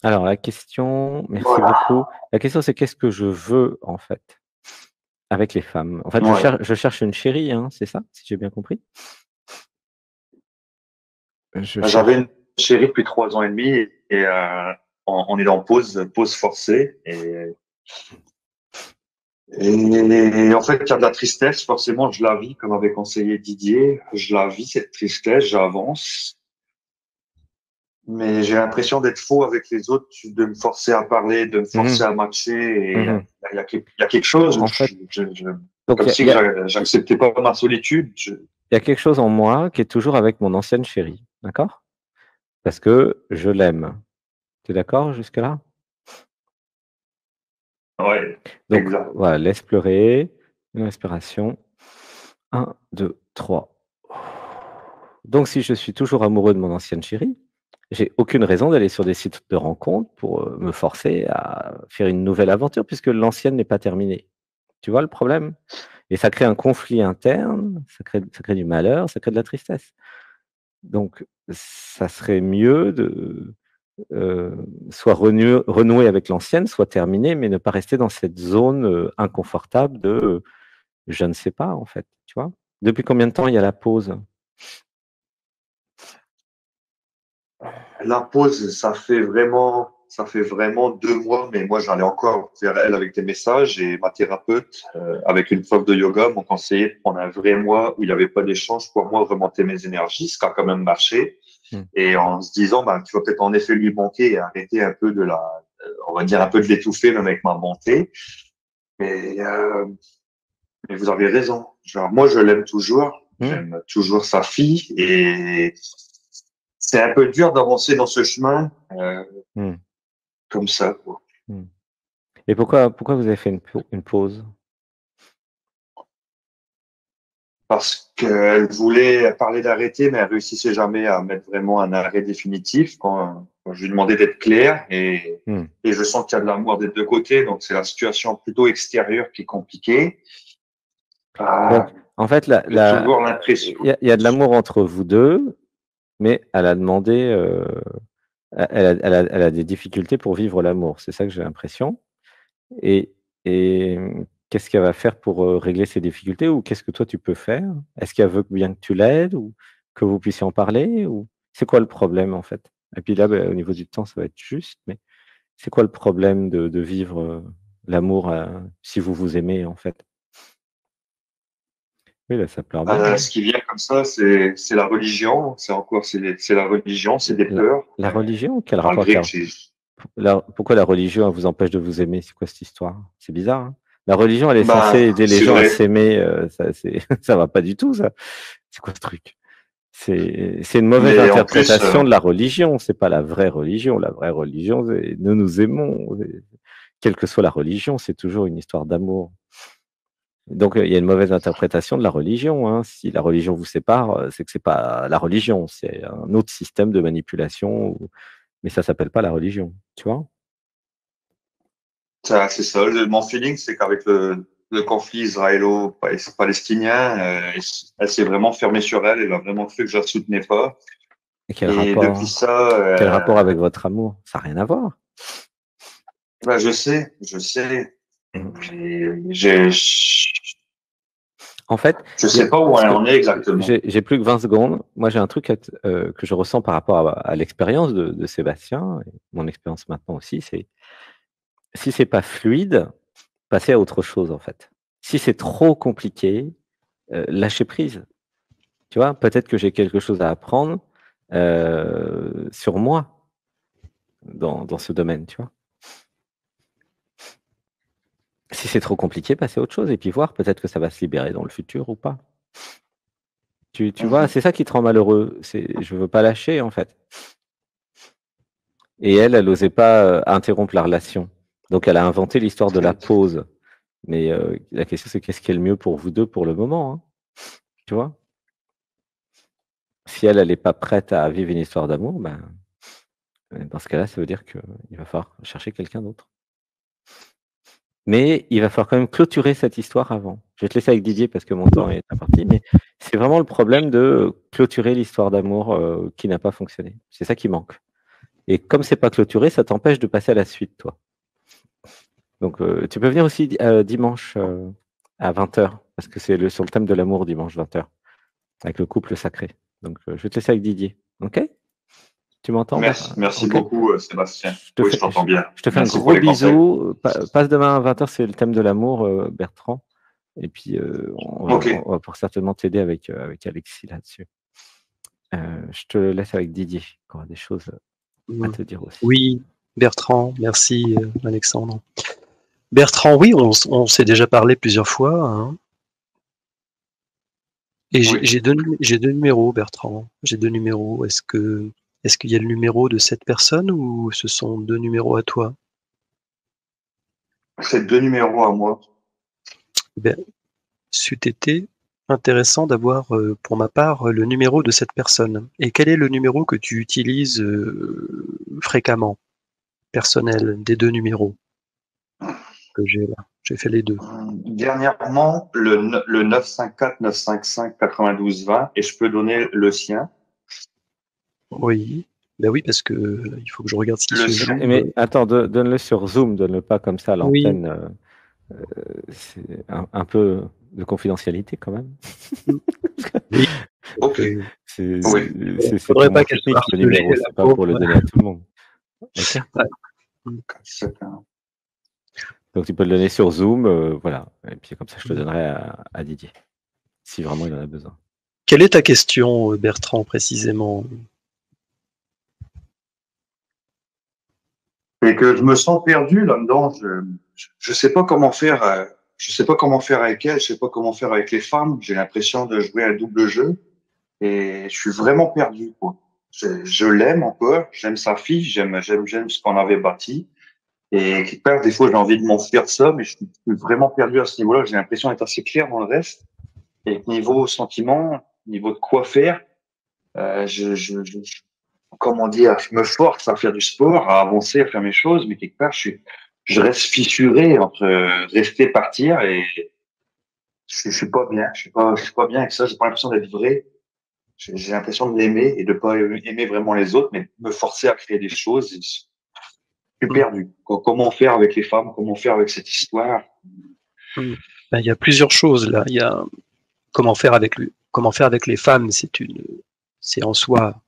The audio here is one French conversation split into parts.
Alors la question, merci Voilà. beaucoup. La question c'est qu'est-ce que je veux en fait avec les femmes? En fait, Ouais. je cherche une chérie, hein, c'est ça? Si j'ai bien compris? Je J'avais cherche une chérie depuis 3 ans et demi et on est dans pause forcée et en fait il y a de la tristesse. Forcément, je la vis comme avait conseillé Didier. Je la vis cette tristesse, j'avance, mais j'ai l'impression d'être faux avec les autres, de me forcer à parler, de me forcer mmh à matcher et mh. il y a quelque chose. En fait, donc Comme si j'acceptais pas ma solitude. il y a quelque chose en moi qui est toujours avec mon ancienne chérie, d'accord? Parce que je l'aime. Tu es d'accord jusque-là? Ouais, Donc exact. voilà, laisse pleurer, une respiration. 1, 2, 3. Donc si je suis toujours amoureux de mon ancienne chérie, j'ai aucune raison d'aller sur des sites de rencontres pour, me forcer à faire une nouvelle aventure puisque l'ancienne n'est pas terminée. Tu vois le problème? Et ça crée un conflit interne, ça crée du malheur, ça crée de la tristesse. Donc ça serait mieux de, soit renouer avec l'ancienne, soit terminer, mais ne pas rester dans cette zone, inconfortable de, je ne sais pas en fait, tu vois? Depuis combien de temps il y a la pause? La pause, ça fait vraiment 2 mois, mais moi, j'allais encore vers elle avec des messages et ma thérapeute, avec une prof de yoga, m'ont conseillé de prendre un vrai mois où il n'y avait pas d'échange pour moi remonter mes énergies, ce qui a quand même marché. Mmh. Et en se disant, ben, tu vas peut-être en effet lui manquer et arrêter un peu on va dire un peu de l'étouffer même avec ma montée. Mais, euh, mais vous avez raison. Genre, moi, je l'aime toujours. Mmh. J'aime toujours sa fille et c'est un peu dur d'avancer dans ce chemin Mmh. comme ça, quoi. Mmh. Et pourquoi vous avez fait une pause? Parce qu'elle voulait parler d'arrêter, mais elle réussissait jamais à mettre vraiment un arrêt définitif quand je lui demandais d'être clair Mmh. et je sens qu'il y a de l'amour des deux côtés, donc c'est la situation plutôt extérieure qui est compliquée. Donc Ah, en fait, j'ai toujours l'impression. il y a de l'amour entre vous 2, mais elle a demandé, elle a des difficultés pour vivre l'amour. C'est ça que j'ai l'impression et qu'est-ce qu'elle va faire pour, régler ces difficultés ou qu'est-ce que toi tu peux faire? Est-ce qu'elle veut bien que tu l'aides ou que vous puissiez en parler ou c'est quoi le problème en fait? Et puis là, au niveau du temps, ça va être juste, mais c'est quoi le problème de vivre, l'amour, si vous vous aimez en fait? Oui, là, ça pleure bien, hein. Ce qui vient comme ça, c'est la religion. C'est la religion, c'est des La peurs. la religion? Quel rapport avec Malgré que la pourquoi la religion, elle vous empêche de vous aimer? C'est quoi cette histoire? C'est bizarre, hein? La religion, elle est censée ben, aider les c'est gens à vrai. s'aimer, ça c'est ça va pas du tout ça. C'est quoi ce truc? C'est une mauvaise Mais en plus, interprétation de la religion, c'est pas la vraie religion. La vraie religion, c'est nous nous aimons, quelle que soit la religion, c'est toujours une histoire d'amour. Donc, il y a une mauvaise interprétation de la religion, hein. Si la religion vous sépare, c'est que c'est pas la religion, c'est un autre système de manipulation ou mais ça s'appelle pas la religion, tu vois? c'est ça. Mon feeling, c'est qu'avec le conflit israélo-palestinien, elle s'est vraiment fermée sur elle. Elle a vraiment cru que je la soutenais pas. Et quel Et depuis rapport ça, quel rapport avec votre amour? Ça a rien à voir. ben, je sais. Mmh. Mais En fait, je il y a sais pas où parce elle que en est exactement. j'ai plus que 20 secondes. Moi, j'ai un truc que je ressens par rapport à l'expérience de Sébastien et mon expérience maintenant aussi, c'est si c'est pas fluide, passez à autre chose, en fait. Si c'est trop compliqué, lâchez prise, tu vois? Peut-être que j'ai quelque chose à apprendre, sur moi dans ce domaine, tu vois? Si c'est trop compliqué, passez à autre chose et puis voir, peut-être que ça va se libérer dans le futur ou pas. Tu vois? Mhm. C'est ça qui te rend malheureux, c'est je veux pas lâcher, en fait. Et elle osait pas, interrompre la relation. Donc elle a inventé l'histoire de la pause. Mais, la question c'est qu'est-ce qui est le mieux pour vous 2 pour le moment, hein? Tu vois? Si elle est pas prête à vivre une histoire d'amour, ben, dans ce cas-là, ça veut dire qu'il va falloir chercher quelqu'un d'autre. Mais il va falloir quand même clôturer cette histoire avant. Je vais te laisser avec Didier parce que mon temps est imparti, mais c'est vraiment le problème de clôturer l'histoire d'amour, qui n'a pas fonctionné. C'est ça qui manque. Et comme c'est pas clôturé, ça t'empêche de passer à la suite, toi. Donc, tu peux venir aussi dimanche à 20h, parce que c'est sur le thème de l'amour, dimanche 20h, avec le couple sacré. Donc, je vais te laisser avec Didier. OK? Tu m'entends? Merci OK? beaucoup, Sébastien. Je te Oui, fais, je t'entends bien. je te fais un Merci pour gros les conseils. bisou. Passe demain à 20h, c'est le thème de l'amour, Bertrand. Et puis, on Ok. va pouvoir certainement t'aider avec Alexis là-dessus. Je te laisse avec Didier, qui aura des choses à te dire aussi. Oui, Bertrand, merci Alexandre. Bertrand, oui, on s'est déjà parlé plusieurs fois. Hein. Et Oui. j'ai deux numéros, Bertrand. J'ai 2 numéros. Est-ce qu'il y a le numéro de cette personne ou ce sont 2 numéros à toi? C'est 2 numéros à moi. Ben, c'eût été intéressant d'avoir, pour ma part, le numéro de cette personne. Et quel est le numéro que tu utilises fréquemment, personnel, des 2 numéros que j'ai là? J'ai fait les 2. Dernièrement, le 954-955-9220, et je peux donner le sien. Oui, ben oui, parce que il faut que je regarde ce qui Le se sien. joue. Mais attends, donne-le sur Zoom, donne-le pas comme ça à Oui. l'antenne. C'est un peu de confidentialité quand même. Oui. Ok. C'est Oui. Faudrait purement pas qu'elle technique soit le harcelée, numéro, la c'est pas pour le pauvre. donner à tout le monde. Ok. Ouais. Donc tu peux le donner sur Zoom, voilà. Et puis comme ça, je te donnerai à Didier, si vraiment il en a besoin. Quelle est ta question, Bertrand, précisément? Et que je me sens perdu là-dedans. Je sais pas comment faire. Je sais pas comment faire avec elle. Je sais pas comment faire avec les femmes. J'ai l'impression de jouer un double jeu et je suis vraiment perdu, quoi. Je l'aime encore. J'aime sa fille. J'aime ce qu'on avait bâti. Et quelque part, des fois, j'ai envie de m'enfuir de ça, mais je suis vraiment perdu à ce niveau-là. J'ai l'impression d'être assez clair dans le reste. Et niveau sentiment, niveau de quoi faire, comment dire, je me force à faire du sport, à avancer, à faire mes choses, mais quelque part, je reste fissuré entre rester, partir, et je suis pas bien. Je suis pas bien avec ça. J'ai pas l'impression d'être vrai. J'ai l'impression de l'aimer et de pas aimer vraiment les autres, mais de me forcer à créer des choses. Et je suis perdu. Comment faire avec les femmes? Comment faire avec cette histoire? Ben, il y a plusieurs choses là. Il y a comment faire avec les femmes, c'est en soi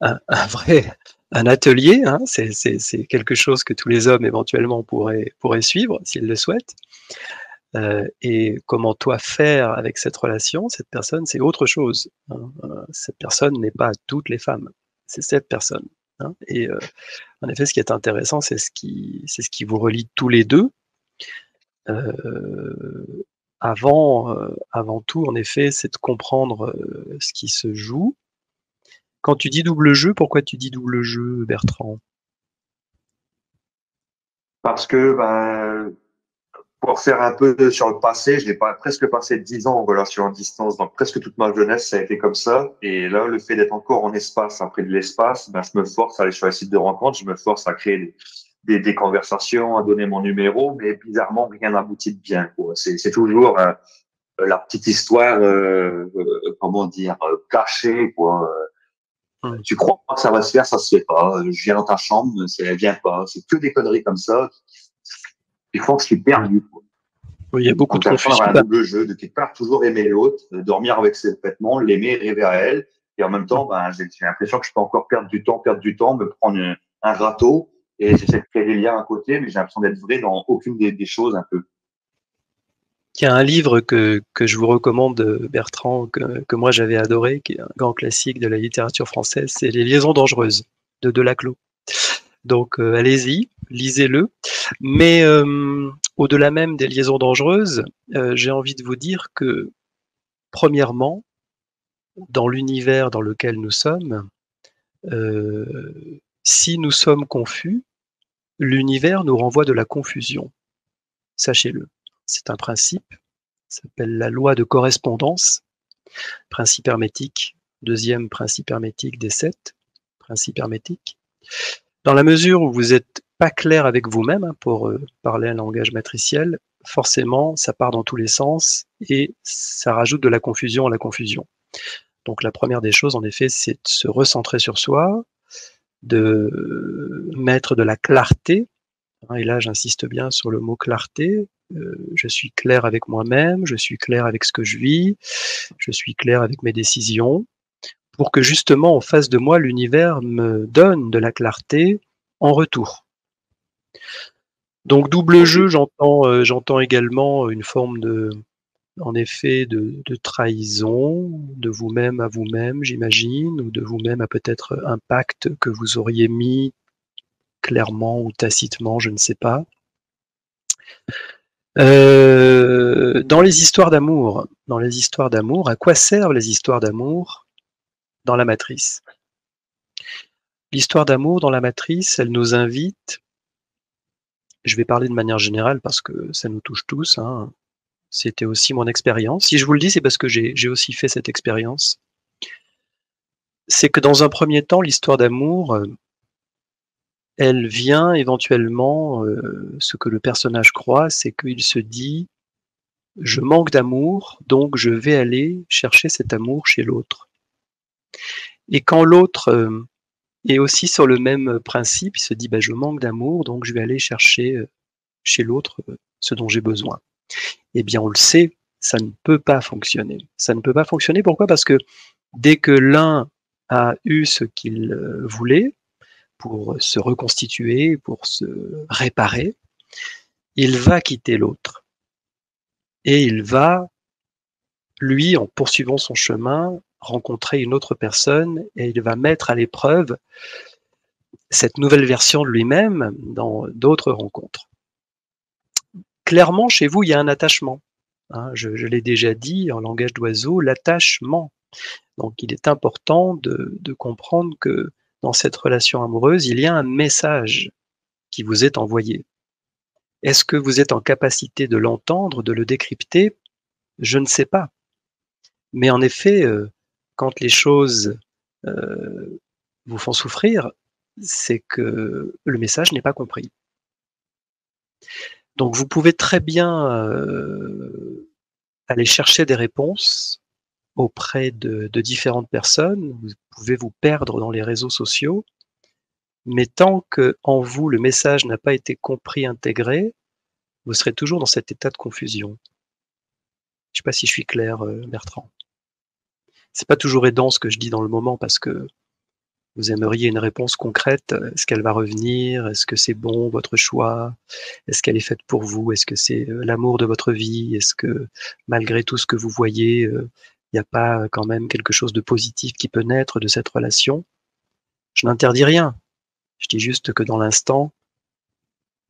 un vrai un atelier. Hein, c'est quelque chose que tous les hommes éventuellement pourraient suivre s'ils le souhaitent. Et comment toi faire avec cette relation, cette personne, c'est autre chose. Hein. Cette personne n'est pas toutes les femmes, c'est cette personne. Hein. Et en effet, ce qui est intéressant, c'est ce qui vous relie tous les deux. Avant tout, en effet, c'est de comprendre ce qui se joue. Quand tu dis double jeu, pourquoi tu dis double jeu, Bertrand? Parce que, ben, pour faire un peu sur le passé, je n'ai pas presque passé 10 ans en relation à distance, donc presque toute ma jeunesse, ça a été comme ça. Et là, le fait d'être encore en espace, après de l'espace, ben, je me force à aller sur les sites de rencontres, je me force à créer des conversations, à donner mon numéro, mais bizarrement, rien n'aboutit de bien, quoi. C'est toujours la petite histoire, comment dire, cachée, quoi. Tu crois que ça va se faire, ça se fait pas. Je viens dans ta chambre, ça vient pas. C'est que des conneries comme ça qui font que je suis perdu, quoi. Oui, il y a beaucoup Donc, de j'ai l'impression d'avoir confusion. un double jeu, de quelque part toujours aimer l'autre, dormir avec ses vêtements, l'aimer, rêver à elle. Et en même temps, ben, j'ai l'impression que je peux encore perdre du temps, me prendre un râteau et j'essaie de créer des liens à côté, mais j'ai l'impression d'être vrai dans aucune des choses un peu. Il y a un livre que je vous recommande, Bertrand, que moi j'avais adoré, qui est un grand classique de la littérature française, c'est Les Liaisons dangereuses de Delaclos. Donc allez-y, lisez-le. Mais au-delà même des liaisons dangereuses, j'ai envie de vous dire que, premièrement, dans l'univers dans lequel nous sommes, si nous sommes confus, l'univers nous renvoie de la confusion. Sachez-le. C'est un principe, ça s'appelle la loi de correspondance, principe hermétique, deuxième principe hermétique des 7 principes hermétiques. Dans la mesure où vous n'êtes pas clair avec vous-même, hein, pour parler un langage matriciel, forcément, ça part dans tous les sens et ça rajoute de la confusion à la confusion. Donc la première des choses, en effet, c'est de se recentrer sur soi, de mettre de la clarté, et là j'insiste bien sur le mot clarté, je suis clair avec moi-même, je suis clair avec ce que je vis, je suis clair avec mes décisions, pour que justement en face de moi, l'univers me donne de la clarté en retour. Donc double jeu, j'entends également une forme en effet de trahison de vous-même à vous-même, j'imagine, ou de vous-même à peut-être un pacte que vous auriez mis clairement ou tacitement, je ne sais pas. Dans les histoires d'amour, à quoi servent les histoires d'amour dans la matrice? L'histoire d'amour dans la matrice, elle nous invite, je vais parler de manière générale parce que ça nous touche tous, hein. C'était aussi mon expérience. Si je vous le dis, c'est parce que j'ai aussi fait cette expérience. C'est que dans un premier temps, l'histoire d'amour, elle vient éventuellement, ce que le personnage croit, c'est qu'il se dit: je manque d'amour, donc je vais aller chercher cet amour chez l'autre. Et quand l'autre est aussi sur le même principe, il se dit: je manque d'amour, donc je vais aller chercher chez l'autre ce dont j'ai besoin. Eh bien, on le sait, ça ne peut pas fonctionner. Ça ne peut pas fonctionner, pourquoi? Parce que dès que l'un a eu ce qu'il voulait, pour se reconstituer, pour se réparer, il va quitter l'autre. Et il va, lui, en poursuivant son chemin, rencontrer une autre personne et il va mettre à l'épreuve cette nouvelle version de lui-même dans d'autres rencontres. Clairement, chez vous, il y a un attachement. Hein, je l'ai déjà dit en langage d'oiseau, l'attachement. Donc, il est important de comprendre que dans cette relation amoureuse, il y a un message qui vous est envoyé. Est-ce que vous êtes en capacité de l'entendre, de le décrypter? Je ne sais pas. Mais en effet, quand les choses vous font souffrir, c'est que le message n'est pas compris. Donc vous pouvez très bien aller chercher des réponses auprès de différentes personnes. Vous pouvez vous perdre dans les réseaux sociaux, mais tant que en vous le message n'a pas été compris, intégré, vous serez toujours dans cet état de confusion. Je ne sais pas si je suis clair, Bertrand. C'est pas toujours aidant ce que je dis dans le moment parce que vous aimeriez une réponse concrète. Est-ce qu'elle va revenir? Est-ce que c'est bon, votre choix? Est-ce qu'elle est faite pour vous? Est-ce que c'est l'amour de votre vie? Est-ce que malgré tout ce que vous voyez, il n'y a pas quand même quelque chose de positif qui peut naître de cette relation? Je n'interdis rien. Je dis juste que dans l'instant,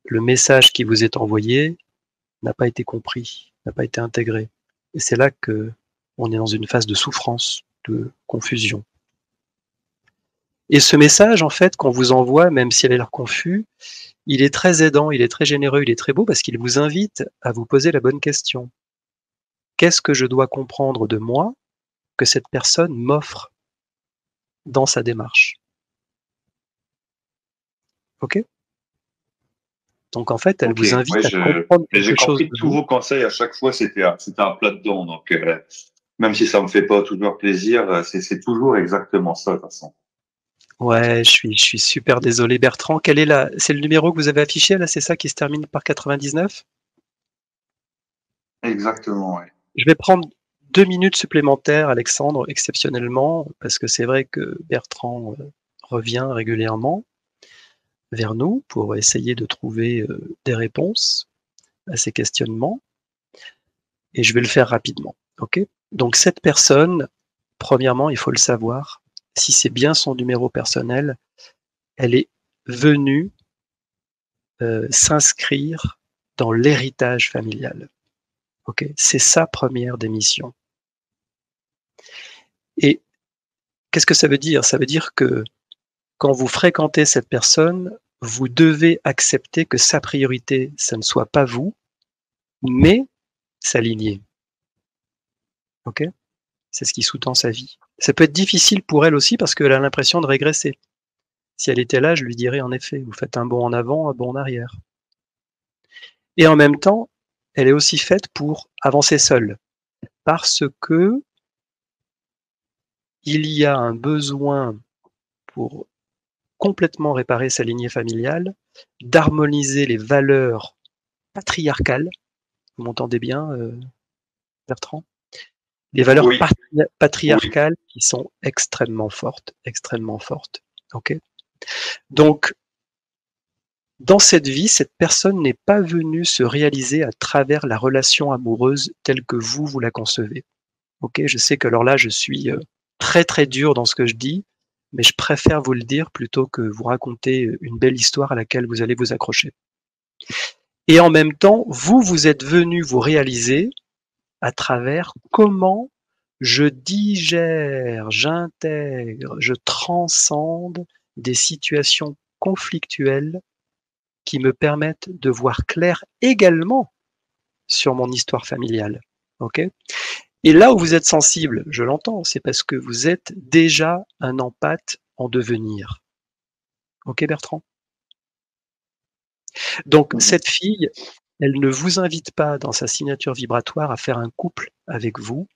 le message qui vous est envoyé n'a pas été compris, n'a pas été intégré. Et c'est là que on est dans une phase de souffrance, de confusion. Et ce message, en fait, qu'on vous envoie, même s'il a l'air confus, il est très aidant, il est très généreux, il est très beau parce qu'il vous invite à vous poser la bonne question. Qu'est-ce que je dois comprendre de moi que cette personne m'offre dans sa démarche? Ok? Donc en fait, elle vous invite à comprendre quelque j'ai chose. J'ai compris que tous vos conseils à chaque fois, c'était un plat dedans. Donc même si ça me fait pas toujours plaisir, c'est toujours exactement ça de toute façon. Ouais, je suis super désolé, Bertrand. C'est le numéro que vous avez affiché là, c'est ça qui se termine par 99? Exactement, oui. Je vais prendre 2 minutes supplémentaires, Alexandre, exceptionnellement, parce que c'est vrai que Bertrand revient régulièrement vers nous pour essayer de trouver des réponses à ces questionnements. Et je vais le faire rapidement. Ok? Donc cette personne, premièrement, il faut le savoir, si c'est bien son numéro personnel, elle est venue s'inscrire dans l'héritage familial. Okay? C'est sa première des missions. Et qu'est-ce que ça veut dire? Ça veut dire que quand vous fréquentez cette personne, vous devez accepter que sa priorité, ça ne soit pas vous, mais sa lignée. Ok? C'est ce qui sous-tend sa vie. Ça peut être difficile pour elle aussi parce qu'elle a l'impression de régresser. Si elle était là, je lui dirais en effet, vous faites un bond en avant, un bond en arrière. Et en même temps, elle est aussi faite pour avancer seule. Parce que il y a un besoin pour complètement réparer sa lignée familiale, d'harmoniser les valeurs patriarcales. Vous m'entendez bien, Bertrand? Les valeurs Oui. patriarcales qui sont extrêmement fortes, extrêmement fortes. Ok. Donc, dans cette vie, cette personne n'est pas venue se réaliser à travers la relation amoureuse telle que vous la concevez. Ok, je sais que alors là, je suis très très dur dans ce que je dis, mais je préfère vous le dire plutôt que vous raconter une belle histoire à laquelle vous allez vous accrocher. Et en même temps, vous êtes venu vous réaliser à travers comment je digère, j'intègre, je transcende des situations conflictuelles qui me permettent de voir clair également sur mon histoire familiale. Ok ? Et là où vous êtes sensible, je l'entends, c'est parce que vous êtes déjà un empathe en devenir. Ok, Bertrand? Donc, cette fille, elle ne vous invite pas dans sa signature vibratoire à faire un couple avec vous.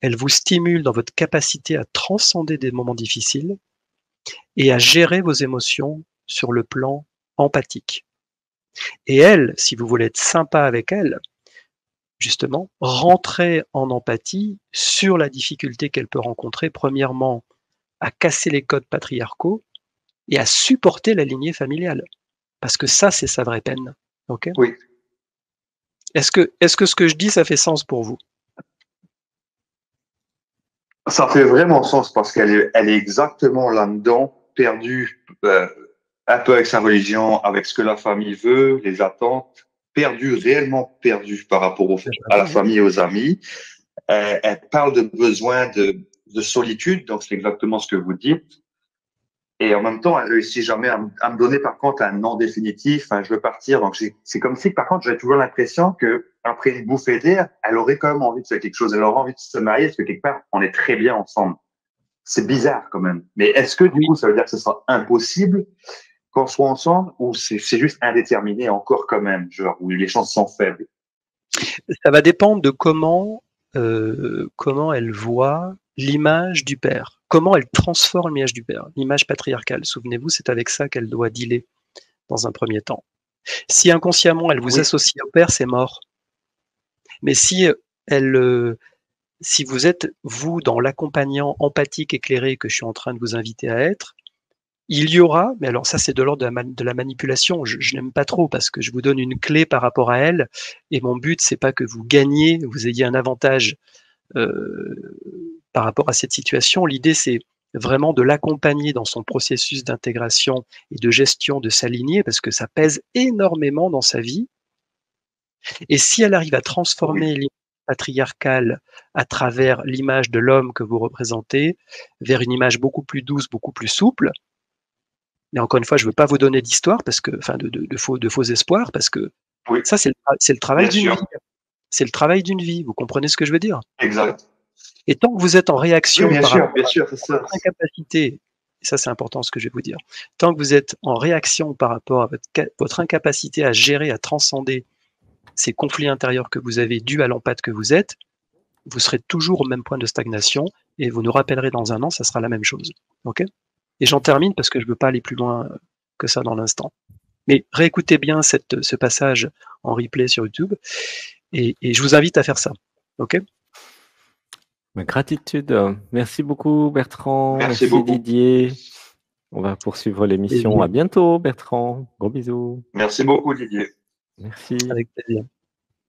Elle vous stimule dans votre capacité à transcender des moments difficiles et à gérer vos émotions sur le plan empathique. Et elle, si vous voulez être sympa avec elle, justement, rentrez en empathie sur la difficulté qu'elle peut rencontrer, premièrement, à casser les codes patriarcaux et à supporter la lignée familiale. Parce que ça, c'est sa vraie peine. Ok ? Oui. Est-ce que ce que je dis, ça fait sens pour vous? Ça fait vraiment sens parce elle est exactement là-dedans, perdue un peu avec sa religion, avec ce que la famille veut, les attentes, perdue, réellement perdue par rapport à la famille et aux amis. Elle parle de besoin de solitude, donc c'est exactement ce que vous dites. Et en même temps, elle réussit jamais à me donner par contre un non définitif. Enfin, je veux partir. Donc c'est comme si par contre j'avais toujours l'impression que après une bouffée d'air, elle aurait quand même envie de faire quelque chose. Elle aurait envie de se marier parce que quelque part on est très bien ensemble. C'est bizarre quand même. Mais est-ce que du coup ça veut dire que ce sera impossible qu'on soit ensemble ou c'est juste indéterminé encore quand même, genre où les chances sont faibles? Ça va dépendre de comment elle voit l'image du père. Comment elle transforme l'image du père, l'image patriarcale. Souvenez-vous, c'est avec ça qu'elle doit dealer dans un premier temps. Si inconsciemment elle vous associe au père, c'est mort. Mais si si vous êtes, vous, dans l'accompagnant empathique éclairé que je suis en train de vous inviter à être, il y aura, mais alors ça c'est de l'ordre de la manipulation, je n'aime pas trop parce que je vous donne une clé par rapport à elle, et mon but c'est pas que vous gagniez, vous ayez un avantage par rapport à cette situation. L'idée c'est vraiment de l'accompagner dans son processus d'intégration et de gestion de sa lignée parce que ça pèse énormément dans sa vie. Et si elle arrive à transformer l'image patriarcale à travers l'image de l'homme que vous représentez vers une image beaucoup plus douce, beaucoup plus souple, mais encore une fois, je ne veux pas vous donner d'histoire, parce que, enfin, de faux espoirs, parce que ça, c'est le travail d'une vie. C'est le travail d'une vie. Vous comprenez ce que je veux dire? Exact. Et tant que vous êtes en réaction bien par sûr, rapport à votre incapacité, et ça c'est important ce que je vais vous dire, tant que vous êtes en réaction par rapport à votre incapacité à gérer, à transcender ces conflits intérieurs que vous avez dus à l'empathe que vous êtes, vous serez toujours au même point de stagnation et vous nous rappellerez dans un an, ça sera la même chose. Ok? Et j'en termine parce que je ne veux pas aller plus loin que ça dans l'instant. Mais réécoutez bien ce passage en replay sur YouTube et je vous invite à faire ça. Ok? Ma gratitude. Merci beaucoup Bertrand. Merci beaucoup. Didier. On va poursuivre l'émission. À bientôt Bertrand. Gros bisous. Merci beaucoup Didier. Merci. Avec plaisir.